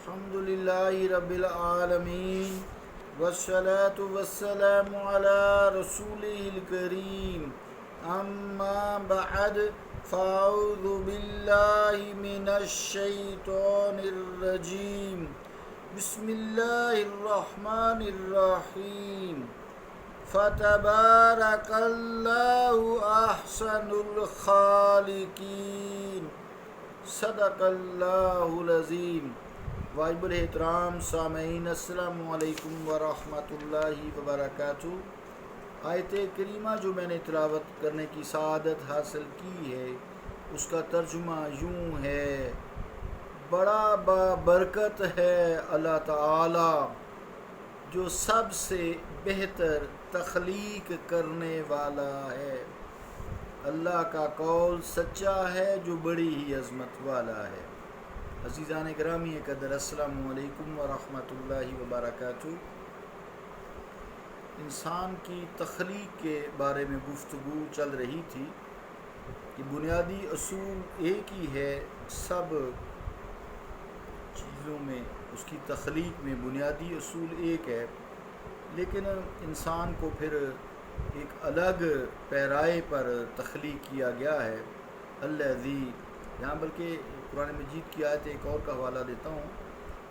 الحمد لله رب العالمين والصلاة والسلام على رسوله الكريم أما بعد فأعوذ بالله من الشيطان الرجيم بسم الله الرحمن الرحيم فتبارك الله أحسن الخالقين صدق اللہ العظیم۔ واجب الاحترام سامعین، السلام علیکم ورحمۃ اللہ وبرکاتہ۔ آیت کریمہ جو میں نے تلاوت کرنے کی سعادت حاصل کی ہے، اس کا ترجمہ یوں ہے: بڑا بابرکت ہے اللہ تعالی جو سب سے بہتر تخلیق کرنے والا ہے۔ اللہ کا قول سچا ہے جو بڑی ہی عظمت والا ہے۔ عزیزان گرامی قدر، السلام علیکم ورحمۃ اللہ وبرکاتہ۔ انسان کی تخلیق کے بارے میں گفتگو چل رہی تھی کہ بنیادی اصول ایک ہی ہے، سب چیزوں میں اس کی تخلیق میں بنیادی اصول ایک ہے، لیکن انسان کو پھر ایک الگ پیرائے پر تخلیق کیا گیا ہے۔ الذی، یہاں بلکہ قرآن مجید کی آیت ایک اور کا حوالہ دیتا ہوں: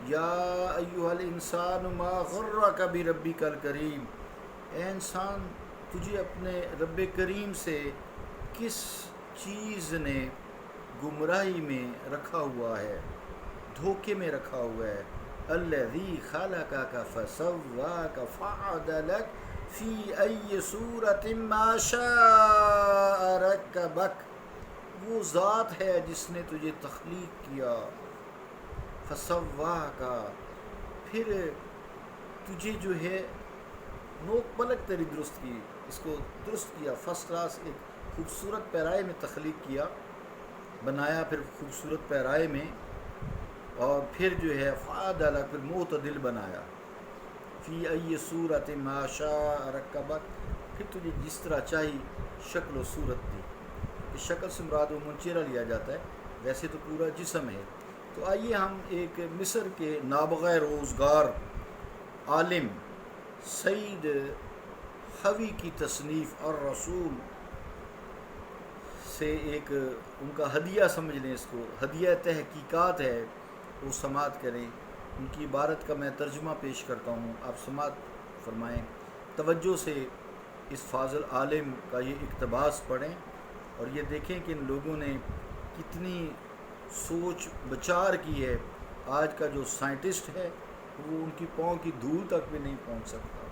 یا ایھا الانسان ما غرک بربک الکریم، اے انسان تجھے اپنے رب کریم سے کس چیز نے گمراہی میں رکھا ہوا ہے، دھوکے میں رکھا ہوا ہے۔ الذی خلقک فسواک فعدلک فی ای صورت ما شاء رکبک، وہ ذات ہے جس نے تجھے تخلیق کیا، فسواک، پھر تجھے جو ہے نوک پلک تیری درست کی، اس کو درست کیا، فرسٹ کلاس ایک خوبصورت پیرائے میں تخلیق کیا، بنایا پھر خوبصورت پیرائے میں، اور پھر جو ہے فعدلک، پھر معتدل بنایا، فی ای صورت ما شاء رکبک، پھر تجھے جس طرح چاہیے شکل و صورت دی۔ اس شکل سے مراد و منچیرہ لیا جاتا ہے، ویسے تو پورا جسم ہے۔ تو آئیے ہم ایک مصر کے نابغہ روزگار عالم سید حوی کی تصنیف الرسول سے ایک ان کا ہدیہ سمجھ لیں، اس کو ہدیہ تحقیقات ہے، وہ سماعت کریں۔ ان کی عبارت کا میں ترجمہ پیش کرتا ہوں، آپ سماعت فرمائیں، توجہ سے اس فاضل عالم کا یہ اقتباس پڑھیں اور یہ دیکھیں کہ ان لوگوں نے کتنی سوچ بچار کی ہے۔ آج کا جو سائنٹسٹ ہے وہ ان کی پاؤں کی دھول تک بھی نہیں پہنچ سکتا،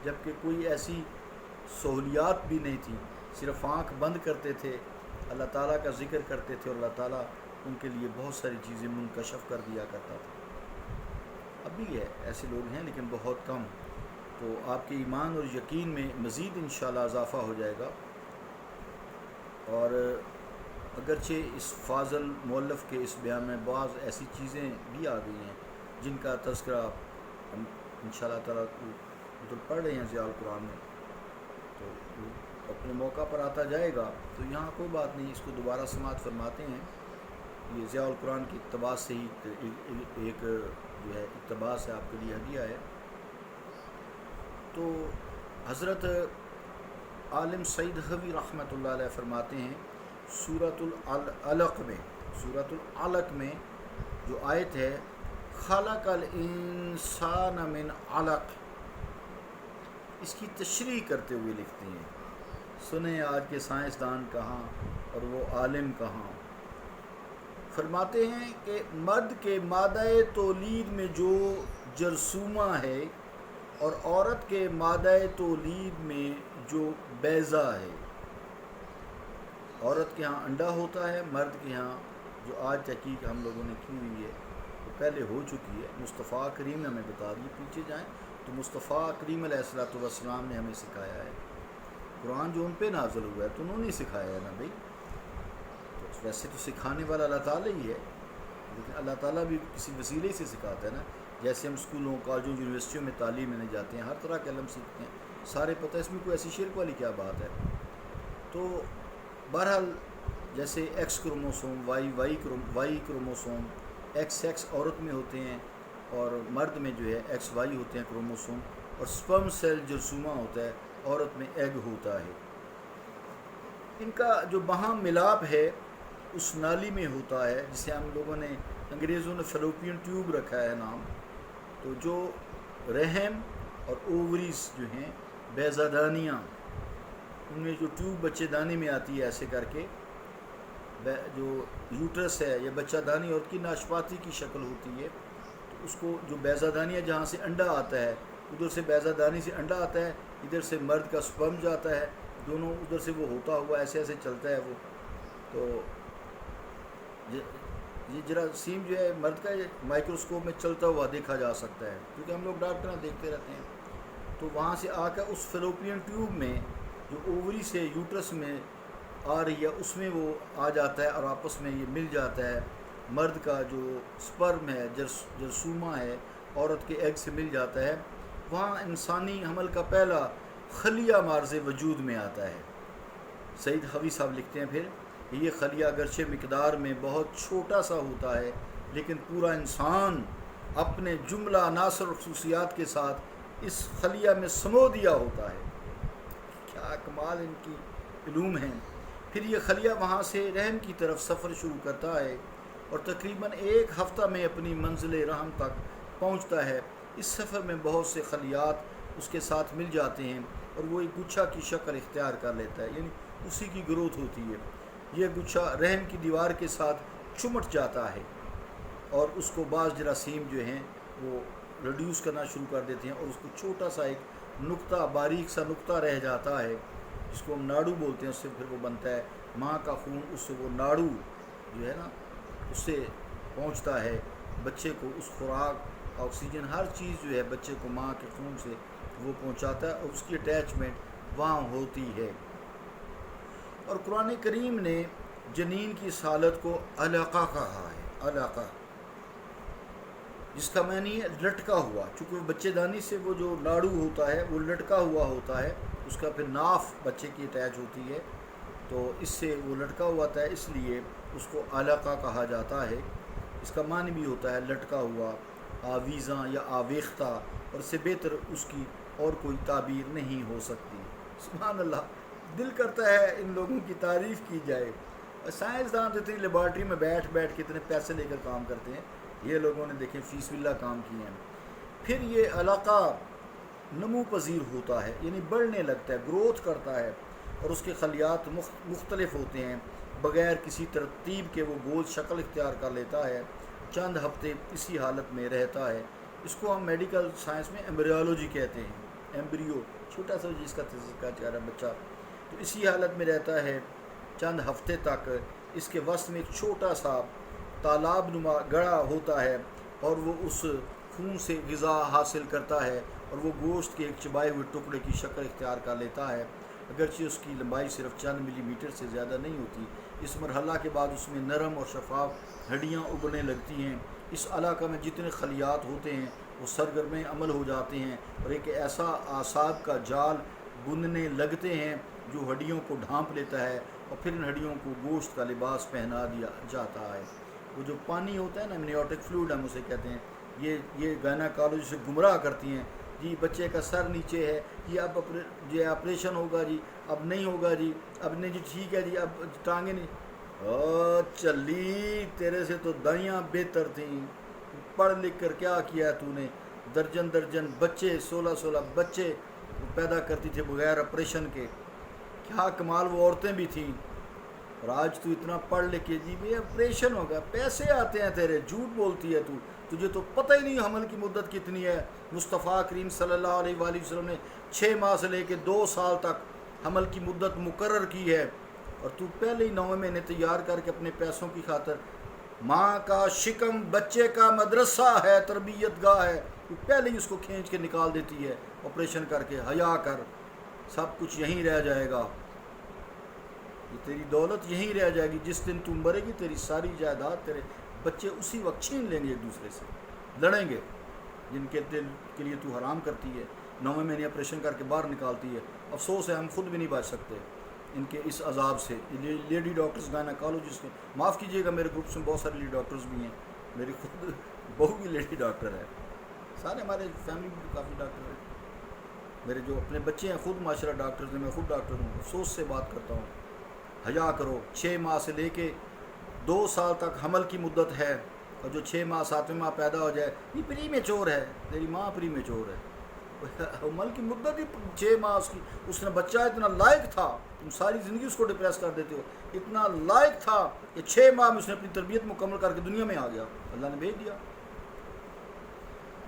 جبکہ کوئی ایسی سہولیات بھی نہیں تھی، صرف آنکھ بند کرتے تھے، اللہ تعالیٰ کا ذکر کرتے تھے اور اللہ تعالیٰ ان کے لیے بہت ساری چیزیں منکشف کر دیا کرتا تھا۔ اب بھی ہے، ایسے لوگ ہیں لیکن بہت کم۔ تو آپ کے ایمان اور یقین میں مزید انشاءاللہ اضافہ ہو جائے گا، اور اگرچہ اس فاضل مؤلف کے اس بیان میں بعض ایسی چیزیں بھی آ گئی ہیں جن کا تذکرہ ہم انشاءاللہ تعالیٰ پڑھ رہے ہیں ضیاء القرآن میں، تو اپنے موقع پر آتا جائے گا، تو یہاں کوئی بات نہیں، اس کو دوبارہ سماعت فرماتے ہیں۔ یہ ضیاء القرآن کی اقتباس سے ہی ایک جو ہے اقتباس ہے، آپ کے لیے ہدیہ ہے۔ تو حضرت عالم سید حوی رحمۃ اللہ علیہ فرماتے ہیں سورۃ العلق میں جو آیت ہے خلق الانسان من علق، اس کی تشریح کرتے ہوئے لکھتے ہیں، سنیں آج کے سائنسدان کہاں اور وہ عالم کہاں۔ فرماتے ہیں کہ مرد کے مادہ تولید میں جو جرثومہ ہے اور عورت کے مادہ تولید میں جو بیضہ ہے، عورت کے ہاں انڈا ہوتا ہے، مرد کے ہاں جو آج تحقیق ہم لوگوں نے کی ہوئی ہے وہ پہلے ہو چکی ہے، مصطفیٰ کریم نے ہمیں بتا دی۔ پیچھے جائیں تو مصطفیٰ کریم علیہ السلام نے ہمیں سکھایا ہے، قرآن جو ان پہ نازل ہوا ہے تو انہوں نے سکھایا ہے نا بھائی، تو ویسے تو سکھانے والا اللہ تعالیٰ ہی ہے، لیکن اللہ تعالیٰ بھی کسی وسیلے سے سکھاتا ہے نا۔ جیسے ہم اسکولوں، کالجوں، یونیورسٹیوں میں تعلیم لینے جاتے ہیں، ہر طرح کے علم سیکھتے ہیں، سارے پتہ، اس میں کوئی ایسی شرک والی کیا بات ہے۔ تو بہرحال جیسے X chromosome, Y chromosome, X عورت میں ہوتے ہیں، اور مرد میں جو ہے ایکس وائی ہوتے ہیں کروموسوم، اور سپرم سیل جرثومہ ہوتا ہے، عورت میں ایگ ہوتا ہے۔ ان کا جو باہم ملاپ ہے اس نالی میں ہوتا ہے، جسے ہم لوگوں نے انگریزوں نے فیلوپین ٹیوب رکھا ہے نام۔ تو جو رحم اور اووریز جو ہیں بیضہ دانیاں، ان میں جو ٹیوب بچے دانی میں آتی ہے ایسے کر کے، جو یوٹرس ہے یا بچہ دانی عورت کی ناشپاتی کی شکل ہوتی ہے، تو اس کو جو بیضہ دانیہ جہاں سے انڈا آتا ہے، ادھر سے بیضہ دانی سے انڈا آتا ہے، ادھر سے مرد کا سپرم جاتا ہے، دونوں ادھر سے وہ ہوتا ہوا ایسے ایسے چلتا ہے وہ۔ تو یہ جراثیم جو ہے مرد کا مائکروسکوپ میں چلتا ہوا دیکھا جا سکتا ہے، کیونکہ ہم لوگ ڈاکٹر دیکھتے رہتے ہیں۔ تو وہاں سے آ کر اس فیلوپین ٹیوب میں جو اووری سے یوٹرس میں آ رہی ہے اس میں وہ آ جاتا ہے، اور آپس میں یہ مل جاتا ہے۔ مرد کا جو سپرم ہے جرثومہ ہے عورت کے ایگ سے مل جاتا ہے، وہاں انسانی حمل کا پہلا خلیہ مارز وجود میں آتا ہے۔ سعید خوی صاحب لکھتے ہیں پھر یہ خلیہ اگرچہ مقدار میں بہت چھوٹا سا ہوتا ہے، لیکن پورا انسان اپنے جملہ عناصر اور خصوصیات کے ساتھ اس خلیہ میں سمو دیا ہوتا ہے۔ کیا کمال ان کی علوم ہیں۔ پھر یہ خلیہ وہاں سے رحم کی طرف سفر شروع کرتا ہے اور تقریباً 1 ہفتہ میں اپنی منزل رحم تک پہنچتا ہے۔ اس سفر میں بہت سے خلیات اس کے ساتھ مل جاتے ہیں اور وہ ایک گچھا کی شکل اختیار کر لیتا ہے، یعنی اسی کی گروتھ ہوتی ہے۔ یہ گچھا رحم کی دیوار کے ساتھ چمٹ جاتا ہے اور اس کو بعض جراثیم جو ہیں وہ ریڈیوس کرنا شروع کر دیتے ہیں، اور اس کو چھوٹا سا ایک نقطہ، باریک سا نقطہ رہ جاتا ہے جس کو ہم ناڑو بولتے ہیں۔ اس سے پھر وہ بنتا ہے ماں کا خون، اس سے وہ ناڑو جو ہے نا اس سے پہنچتا ہے بچے کو، اس خوراک، آکسیجن، ہر چیز جو ہے بچے کو ماں کے خون سے وہ پہنچاتا ہے، اور اس کی اٹیچمنٹ وہاں ہوتی ہے۔ اور قرآن کریم نے جنین کی اس حالت کو علقہ کہا ہے، علقہ، جس کا معنی ہے لٹکا ہوا۔ چونکہ بچے دانی سے وہ جو لاڑو ہوتا ہے وہ لٹکا ہوا ہوتا ہے، اس کا پھر ناف بچے کی اٹیچ ہوتی ہے، تو اس سے وہ لٹکا ہوا تھا، اس لیے اس کو علقہ کہا جاتا ہے۔ اس کا معنی بھی ہوتا ہے لٹکا ہوا، آویزاں یا آویختہ، اور اس سے بہتر اس کی اور کوئی تعبیر نہیں ہو سکتی۔ سبحان اللہ، دل کرتا ہے ان لوگوں کی تعریف کی جائے۔ سائنسدان تو اتنی لیبارٹری میں بیٹھ کے اتنے پیسے لے کر کام کرتے ہیں، یہ لوگوں نے دیکھیں فیس باللہ کام کیے ہیں۔ پھر یہ علاقہ نمو پذیر ہوتا ہے، یعنی بڑھنے لگتا ہے، گروتھ کرتا ہے، اور اس کے خلیات مختلف ہوتے ہیں، بغیر کسی ترتیب کے وہ گول شکل اختیار کر لیتا ہے، چند ہفتے اسی حالت میں رہتا ہے۔ اس کو ہم میڈیکل سائنس میں ایمبریولوجی کہتے ہیں، ایمبریو، چھوٹا سا جس کا تذکرہ چاہ رہا بچہ، تو اسی حالت میں رہتا ہے چند ہفتے تک۔ اس کے وسط میں ایک چھوٹا سا تالاب نما گڑھا ہوتا ہے، اور وہ اس خون سے غذا حاصل کرتا ہے، اور وہ گوشت کے ایک چبائے ہوئے ٹکڑے کی شکل اختیار کر لیتا ہے، اگرچہ اس کی لمبائی صرف چند ملی میٹر سے زیادہ نہیں ہوتی۔ اس مرحلہ کے بعد اس میں نرم اور شفاف ہڈیاں اگنے لگتی ہیں۔ اس علاقہ میں جتنے خلیات ہوتے ہیں وہ سرگرم عمل ہو جاتے ہیں، اور ایک ایسا اعصاب کا جال بننے لگتے ہیں جو ہڈیوں کو ڈھانپ لیتا ہے، اور پھر ان ہڈیوں کو گوشت کا لباس پہنا دیا جاتا ہے۔ وہ جو پانی ہوتا ہے نا، امنیوٹک فلوئڈ ہم اسے کہتے ہیں، یہ گائناکالوجسٹ سے گمراہ کرتی ہیں، جی بچے کا سر نیچے ہے، جی اب یہ آپریشن ہوگا، جی اب نہیں ہوگا، جی اب نہیں، جی ٹھیک ہے، جی اب ٹانگیں نہیں۔ او چلی، تیرے سے تو دائیاں بہتر تھیں، پڑھ لکھ کر کیا کیا تو نے؟ درجن بچے، 16 بچے پیدا کرتی تھے بغیر آپریشن کے، کیا کمال، وہ عورتیں بھی تھیں۔ اور آج تو اتنا پڑھ لکھ کے جی بھئی آپریشن ہوگا، پیسے آتے ہیں تیرے، جھوٹ بولتی ہے تو، تجھے تو پتہ ہی نہیں حمل کی مدت کتنی ہے۔ مصطفیٰ کریم صلی اللہ علیہ وآلہ وسلم نے 6 ماہ سے لے کے 2 سال تک حمل کی مدت مقرر کی ہے، اور تو پہلے ہی 9 مہینے تیار کر کے اپنے پیسوں کی خاطر، ماں کا شکم بچے کا مدرسہ ہے، تربیت گاہ ہے، تو پہلے ہی اس کو کھینچ کے نکال دیتی ہے آپریشن کر کے۔ حیا کر، سب کچھ یہیں رہ جائے گا، یہ تیری دولت یہیں رہ جائے گی، جس دن تم مرے گی تیری ساری جائیداد تیرے بچے اسی وقت چھین لیں گے، ایک دوسرے سے لڑیں گے، جن کے دل کے لیے تو حرام کرتی ہے، 9 مہینے آپریشن کر کے باہر نکالتی ہے۔ افسوس ہے ہم خود بھی نہیں بچ سکتے ان کے اس عذاب سے۔ لیڈی ڈاکٹرز، گائناکالوجسٹ ہیں، معاف کیجیے گا میرے گروپس میں بہت سارے لیڈی ڈاکٹرز بھی ہیں، میری خود بہو بھی لیڈی ڈاکٹر ہے، سارے ہمارے فیملی میں کافی ڈاکٹر ہیں، میرے جو اپنے بچے ہیں خود ماشاء اللہ ڈاکٹر ہیں، میں خود ڈاکٹر ہوں، افسوس سے بات کرتا ہوں. حیا کرو. 6 ماہ سے لے کے 2 سال تک حمل کی مدت ہے، اور جو 6 ماہ 7ویں ماہ پیدا ہو جائے یہ پری میچور ہے. تیری ماں پری میچور ہے. حمل کی مدت ہی 6 ماہ اس نے بچہ اتنا لائق تھا، تم ساری زندگی اس کو ڈپریس کر دیتے ہو. اتنا لائق تھا کہ 6 ماہ میں اس نے اپنی تربیت مکمل کر کے دنیا میں آ گیا، اللہ نے بھیج دیا.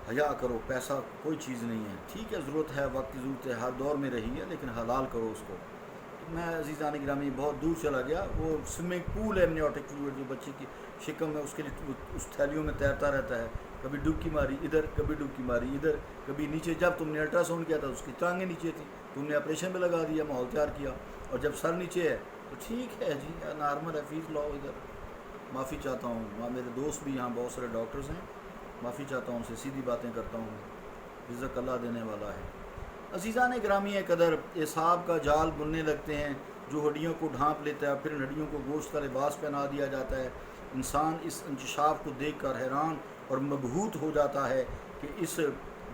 حیا کرو. پیسہ کوئی چیز نہیں ہے، ٹھیک ہے ضرورت ہے، وقت کی ضرورت ہے، ہر دور میں رہی ہے، لیکن حلال کرو اس کو. میں عزیزان گرامی بہت دور چلا گیا. وہ سوئمنگ پول ہے امنیوٹک فلوئڈ جو بچے کی شکم میں اس کے لیے اس تھیلیوں میں تیرتا رہتا ہے، کبھی ڈبکی ماری ادھر، کبھی ڈبکی ماری ادھر، کبھی نیچے. جب تم نے الٹرا ساؤنڈ کیا تھا اس کی ٹانگیں نیچے تھیں، تم نے آپریشن میں لگا دیا، ماحول تیار کیا، اور جب سر نیچے ہے تو ٹھیک ہے جی نارمل ہے، فیس لاؤ ادھر. معافی چاہتا ہوں، میرے دوست بھی یہاں بہت سارے ڈاکٹرز ہیں، معافی چاہتا ہوں، ان سے سیدھی باتیں کرتا ہوں، رزق اللہ دینے والا ہے. عزیزان گرامی قدر، اعصاب کا جال بننے لگتے ہیں جو ہڈیوں کو ڈھانپ لیتا ہے، پھر ان ہڈیوں کو گوشت کا لباس پہنا دیا جاتا ہے. انسان اس انکشاف کو دیکھ کر حیران اور مبہوت ہو جاتا ہے کہ اس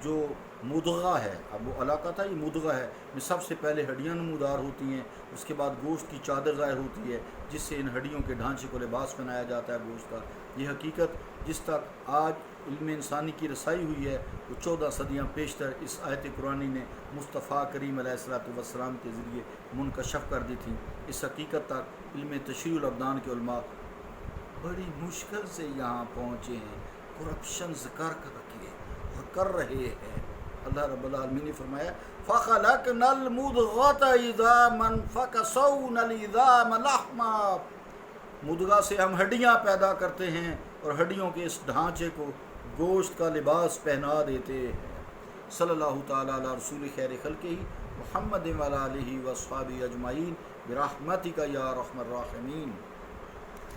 جو مدغہ ہے، اب وہ علاقہ تھا، یہ مدغہ ہے، میں سب سے پہلے ہڈیاں نمودار ہوتی ہیں، اس کے بعد گوشت کی چادر ظاہر ہوتی ہے جس سے ان ہڈیوں کے ڈھانچے کو لباس پہنایا جاتا ہے گوشت کا. یہ حقیقت جس تک آج علم انسانی کی رسائی ہوئی ہے وہ 14 صدیاں پیشتر اس آیت قرآنی نے مصطفیٰ کریم علیہ السلام کے ذریعے منکشف کر دی تھی. اس حقیقت تک علم تشریح الابدان کے علماء بڑی مشکل سے یہاں پہنچے ہیں، کرپشنز کر رہے ہیں. اللہ رب العالمین نے فرمایا فَخَلَقْنَا الْمُضْغَةَ عِظَامًا فَكَسَوْنَا الْعِظَامَ لَحْمًا. مدغہ سے ہم ہڈیاں پیدا کرتے ہیں اور ہڈیوں کے اس ڈھانچے کو گوشت کا لباس پہنا دیتے ہیں. صلی اللہ تعالیٰ علی رسول خیر خلقہ محمد وعلی آلہ وصحبہ اجمعین برحمتک یا ارحم الراحمین.